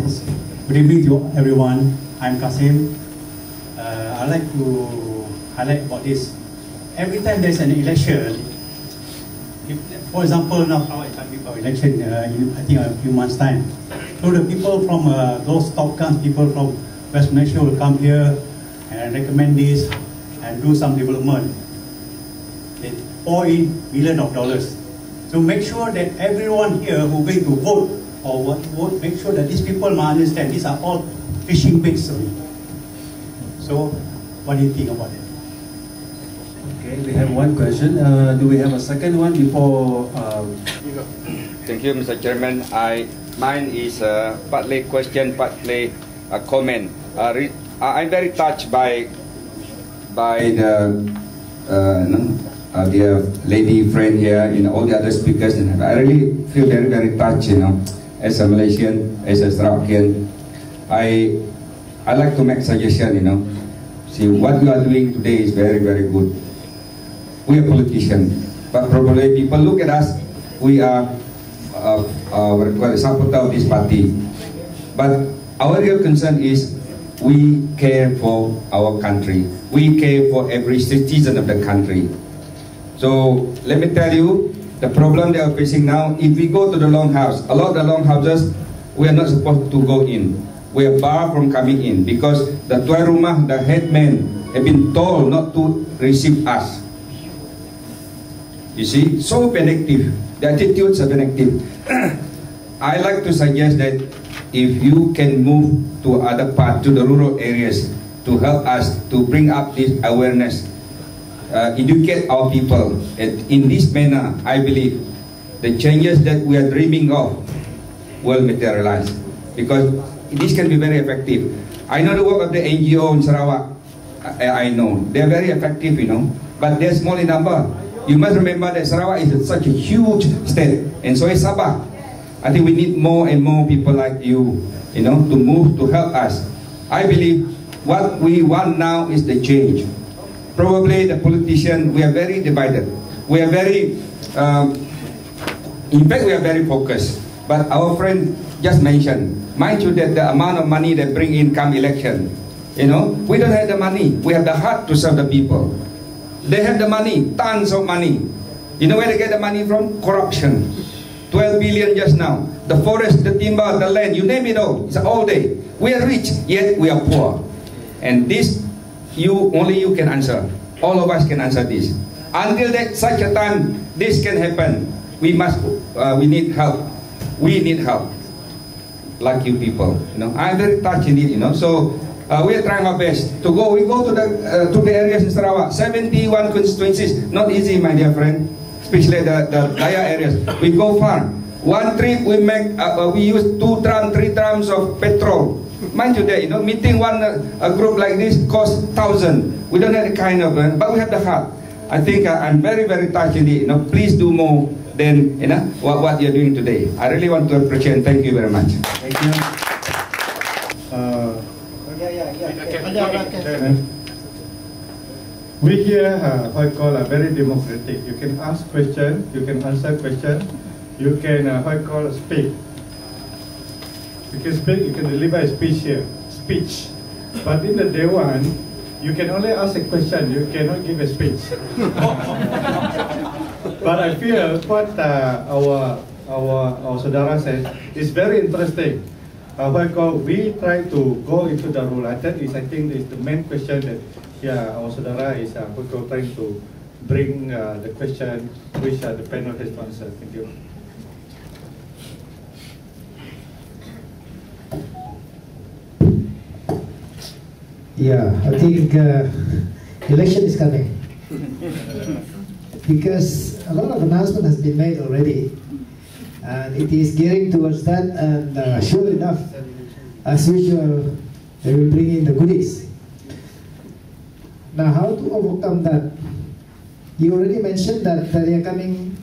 Good evening to everyone. I'm Kasim. I'd like to highlight about this. Every time there's an election, for example, now it's coming for election in I think a few months' time. So the people from those top guns, people from West Malaysia will come here and recommend this and do some development. They pour in millions of dollars. So make sure that everyone here who's going to vote or what vote, make sure that these people must understand these are all fishing baits. So what do you think about it? Okay, we have one question. Do we have a second one before? Thank you, Mr. Chairman. Mine is partly question, partly a comment. I'm very touched by the dear lady friend here, all the other speakers, and I really feel very, very touched, as a Malaysian, as a Sarawakian. I like to make suggestion, See, what you are doing today is very, very good. We are politicians, but probably people look at us, we are supporter of this party. But our real concern is we care for our country. We care for every citizen of the country. So let me tell you, the problem they are facing now, if we go to the longhouse, a lot of the longhouses, we are not supposed to go in. We are barred from coming in because the tuan rumah, the headman, have been told not to receive us. You see, so vindictive. The attitudes are vindictive. I like to suggest that if you can move to other parts, to the rural areas, to help us to bring up this awareness, educate our people. And in this manner, I believe the changes that we are dreaming of will materialize, because this can be very effective. I know the work of the NGO in Sarawak. I know they are very effective, but they're small in number. You must remember that Sarawak is such a huge state, and so is Sabah. I think we need more and more people like you, to move to help us. I believe what we want now is the change. Probably the politician, we are very divided. We are very, in fact, we are very focused. But our friend just mentioned, mind you, that the amount of money they bring in come election, we don't have the money. We have the heart to serve the people. They have the money, tons of money. You know where they get the money from? Corruption. 12 billion just now. The forest, the timber, the land, you name it all. It's all day. We are rich, yet we are poor. And this, only you can answer. All of us can answer this. Until that such a time this can happen, we need help. We need help, like you people. I'm very touched indeed. So we are trying our best to go. We go to the areas in Sarawak, 71 constituencies. Not easy, my dear friend, especially the Daya areas. We go far. One trip we make, we use 2 trams, 3 trams of petrol. Mind you that, meeting a group like this costs 1,000. We don't have the kind of, but we have the heart. I think I'm very, very touched indeed. Please do more than what you're doing today. I really want to appreciate and thank you very much. Thank you. We here are very democratic. You can ask questions, you can answer questions, you can speak. You can speak, you can deliver a speech here, But in the Dewan, you can only ask a question, you cannot give a speech. But I feel what our Saudara says is very interesting. We try to go into the rule. That is, I think, is the main question that our Saudara is trying to bring the question which the panel has to answer. Thank you. Yeah, I think election is coming because a lot of announcement has been made already, and it is gearing towards that. And sure enough, as usual, they will bring in the goodies. Now, how to overcome that? You already mentioned that they are coming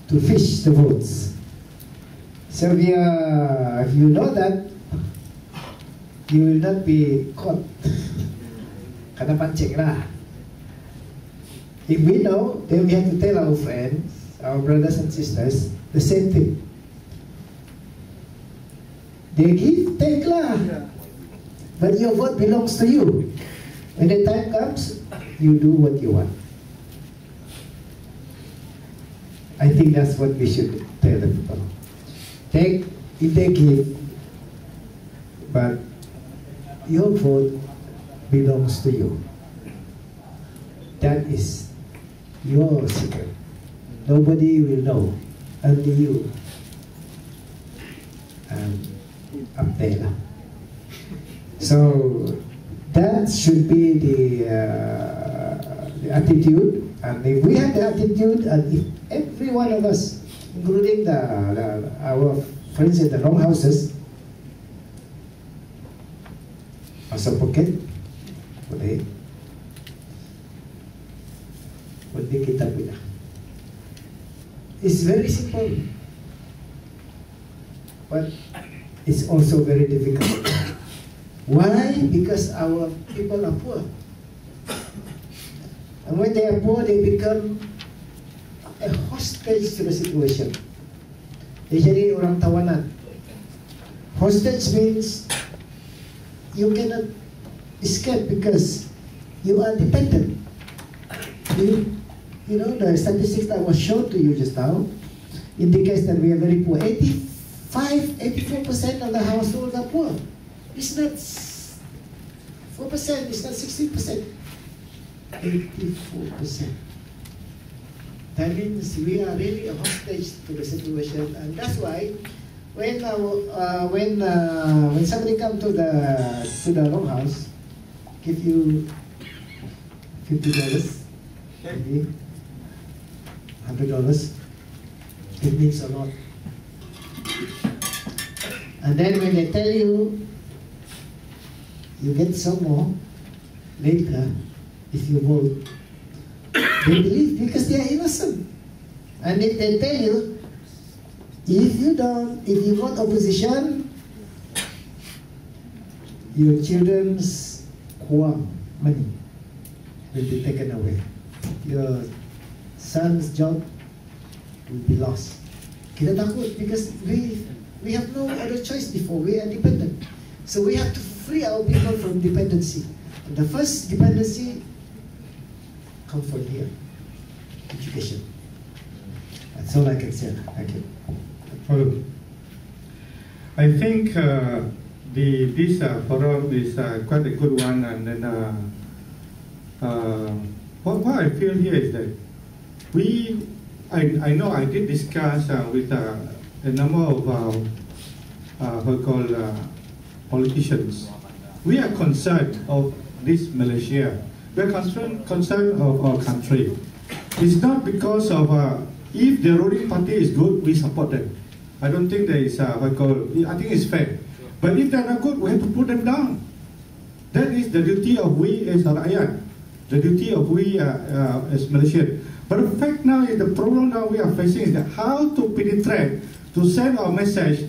to fish the votes. So if you know that, you will not be caught. Kena pancing lah. If we know, then we have to tell our friends, our brothers and sisters, the same thing. They give, take lah. But your vote belongs to you. When the time comes, you do what you want. I think that's what we should tell the people. Take if they give, but your vote belongs to you. That is your secret. Nobody will know, only you. Up there. So that should be the attitude. And if we have the attitude, and if every one of us, including our friends in the long houses, masuk poket, boleh. Boleh kita punya. It's very simple, but it's also very difficult. Why? Because our people are poor. And when they are poor, they become a hostage to the situation. They jadi orang tawanan. Hostage means you cannot escape because you are dependent. You know, the statistics that was shown to you just now indicates that we are very poor. 84% of the households are poor. It's not 4%, it's not 16%. 84%. That means we are really a hostage to the situation, and that's why when somebody come to the long house, give you $50, maybe $100, it means a lot. And then when they tell you, you get some more later if you vote. They believe because they are innocent. And if they tell you, if you vote opposition, your children's money will be taken away. Your son's job will be lost. Kita takut because we have no other choice before. We are dependent. So we have to free our people from dependency. And the first dependency comes from here, education. That's all I can say. Thank you. Well, I think this forum is quite a good one, and then what I feel here is that I know I did discuss with a number of politicians. We are concerned of this Malaysia. We are concerned of our country. It's not because of if the ruling party is good, we support them. I don't think there is I think it's fair. But if they're not good, we have to put them down. That is the duty of we as rakyat, the duty of we as Malaysians. But the fact now is the problem now we are facing is that how to penetrate, to send our message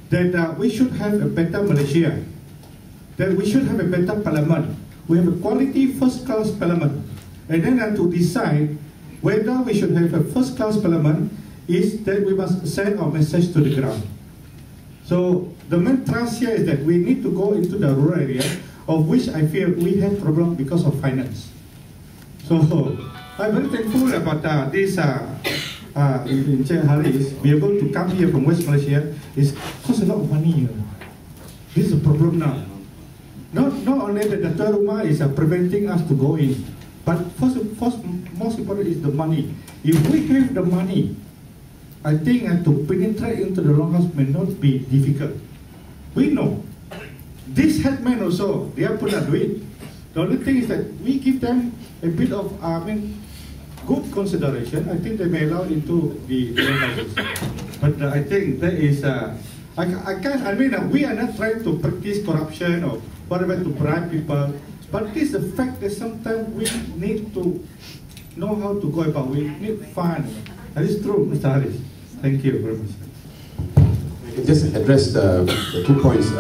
that we should have a better Malaysia, that we should have a better parliament. We have a quality first-class parliament. And then to decide whether we should have a first-class parliament is that we must send our message to the ground. So the main thrust here is that we need to go into the rural area, of which I feel we have problem because of finance. So I'm very thankful about this in Haris, be able to come here from West Malaysia. It costs a lot of money. This is a problem now. Not only that the third rumah is preventing us to go in, but most important is the money. If we have the money, I think to penetrate into the long house may not be difficult. We know. This headman also, they are put a duit. The only thing is that we give them a bit of, good consideration. I think they may allow into the long houses. But I think that is, we are not trying to practice corruption or whatever to bribe people. But it is the fact that sometimes we need to know how to go about. We need fun. That is true, Mr. Haris. Thank you very much. I can just address the 2 points.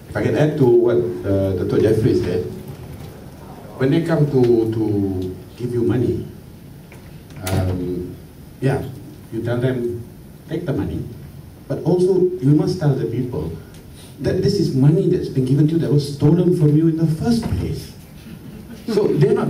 If I can add to what Dr. Jeffrey said, when they come to give you money, you tell them, take the money, but also you must tell the people that this is money that's been given to you that was stolen from you in the first place. So they're not